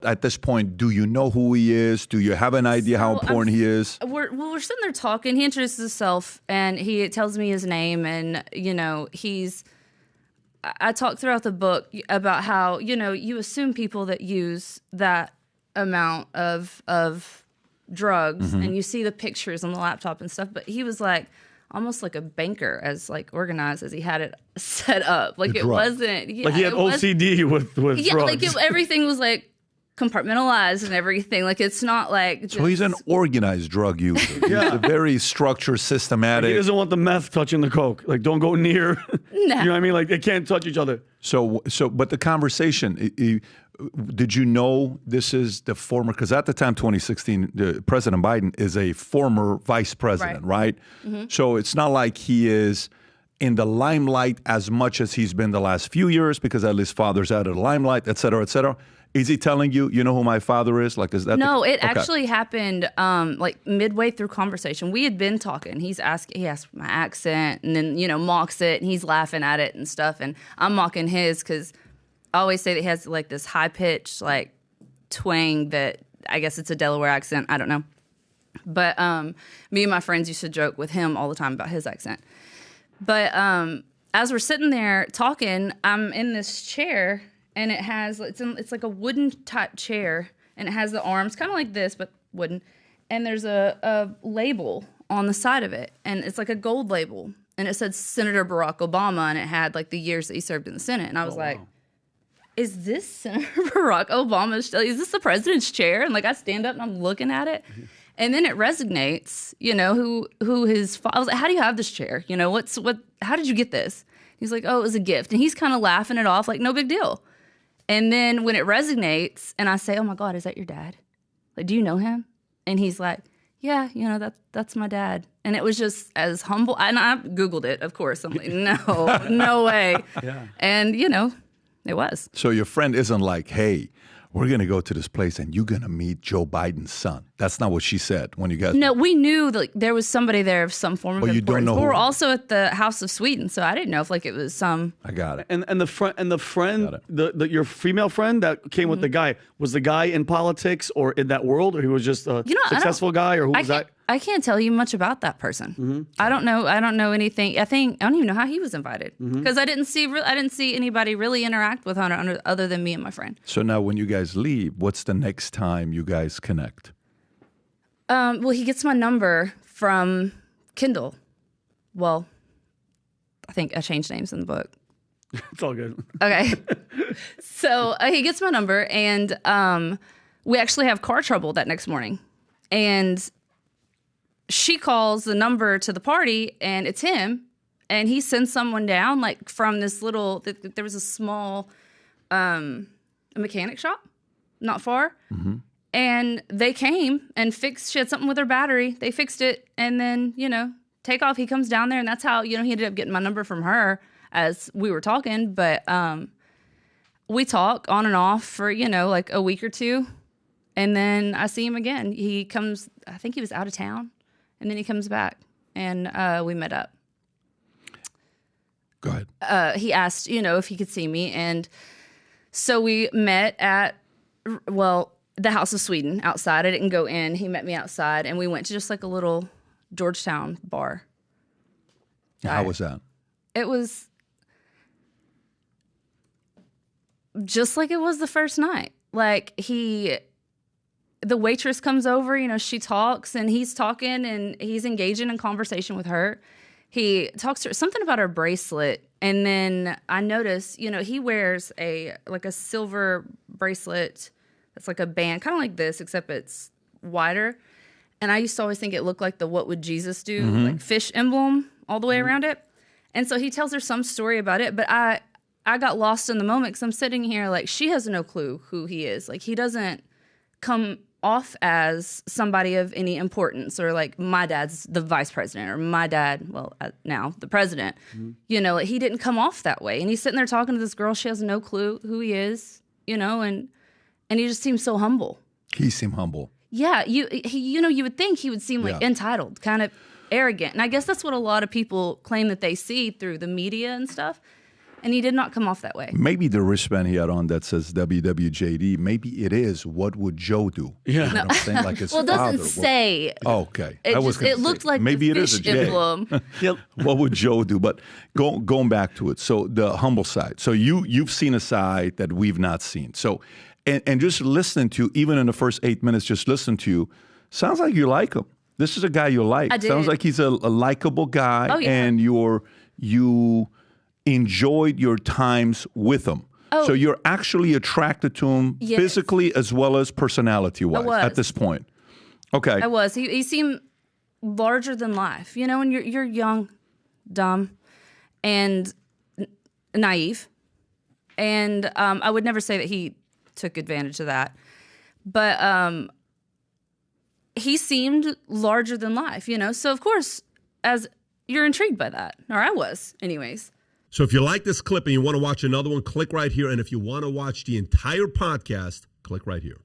At this point, do you know who he is? Do you have an idea how important he is? We're sitting there talking. He introduces himself, and he tells me his name, and, I talk throughout the book about how, you assume people that use that amount of drugs, and you see the pictures on the laptop and stuff, but he was like almost like a banker, as like organized as he had it set up. Like it wasn't... Yeah, like he had OCD with drugs. Yeah, like everything was like compartmentalized and everything. Like it's not like just... So he's an organized drug user. He's a very structured, systematic. Like he doesn't want the meth touching the coke. Like don't go near. No. You know what I mean? Like they can't touch each other. So but the conversation, did you know this is the former, because at the time, 2016, President Biden is a former vice president, right? Mm-hmm. So it's not like he is in the limelight as much as he's been the last few years, because at least father's out of the limelight, et cetera, et cetera. Is he telling you, you know who my father is? Like, is that it actually happened like midway through conversation. We had been talking. He asked my accent, and then mocks it, and he's laughing at it and stuff, and I'm mocking his because I always say that he has like this high pitched like twang that I guess it's a Delaware accent. I don't know, but me and my friends used to joke with him all the time about his accent. But as we're sitting there talking, I'm in this chair. And it's like a wooden type chair, and it has the arms kind of like this, but wooden. And there's a label on the side of it, and it's like a gold label, and it said Senator Barack Obama, and it had like the years that he served in the Senate. And I was wow. Is this Senator Barack Obama's? Is this the president's chair? And like I stand up and I'm looking at it, and then it resonates. Who his? I was like, how do you have this chair? How did you get this? He's like, oh, it was a gift, and he's kind of laughing it off like no big deal. And then when it resonates, and I say, oh, my God, is that your dad? Like, do you know him? And he's like, yeah, that's my dad. And it was just as humble. And I Googled it, of course. I'm like, no way. Yeah. And, it was. So your friend isn't like, hey, we're going to go to this place and you're going to meet Joe Biden's son. That's not what she said when you guys... No, we knew that there was somebody there of some form of importance. You don't know but we're also at the House of Sweden, so I didn't know if like it was some... I got it. And the friend, your female friend that came with the guy, was the guy in politics or in that world, or he was just a successful guy, or who was that? I can't tell you much about that person. Mm-hmm. I don't know anything. I don't even know how he was invited because I didn't see anybody really interact with Hunter other than me and my friend. So now, when you guys leave, what's the next time you guys connect? Well, he gets my number from Kindle. Well, I think I changed names in the book. It's all good. Okay. So he gets my number, and we actually have car trouble that next morning, and she calls the number to the party, and it's him, and he sends someone down, like, from this little, there was a small a mechanic shop not far, and they came and fixed, she had something with her battery, they fixed it, and then, take off, he comes down there, and that's how, he ended up getting my number from her as we were talking, but we talk on and off for, like a week or two, and then I see him again. He comes, I think he was out of town. And then he comes back, and we met up. Go ahead. He asked, if he could see me. And so we met at, the House of Sweden outside. I didn't go in. He met me outside, and we went to just like a little Georgetown bar. How was that? It was just like it was the first night. Like the waitress comes over, she talks, and he's talking, and he's engaging in conversation with her. He talks to her, something about her bracelet, and then I notice, he wears a silver bracelet that's like a band, kind of like this, except it's wider. And I used to always think it looked like the What Would Jesus Do, like fish emblem all the way around it. And so he tells her some story about it, but I got lost in the moment because I'm sitting here like, she has no clue who he is. Like, he doesn't come off as somebody of any importance, or like my dad's the vice president, or my dad, now the president. Like, he didn't come off that way. And he's sitting there talking to this girl. She has no clue who he is, and he just seems so humble. He seemed humble. Yeah, you would think he would seem like entitled, kind of arrogant. And I guess that's what a lot of people claim that they see through the media and stuff. And he did not come off that way. Maybe the wristband he had on that says WWJD, maybe it is what would Joe do? Yeah. You know what I'm saying? Like his well, it father. doesn't say. Oh, okay. It looked like maybe the it is a fish J. emblem. Yep. What would Joe do? But going back to it, so the humble side. So you've seen a side that we've not seen. So, and just listening to, even in the first 8 minutes, just listening to you, sounds like you like him. This is a guy you like. I did. Sounds like he's a likable guy, Oh, yeah. and you enjoyed your times with him. Oh. So you're actually attracted to him Yes. physically as well as personality-wise was. at this point. Okay. I was. He seemed larger than life. You know, and you're young, dumb, and naive. And I would never say that he took advantage of that. But he seemed larger than life, you know? So, of course, as you're intrigued by that. Or I was, anyways. So if you like this clip and you want to watch another one, click right here. And if you want to watch the entire podcast, click right here.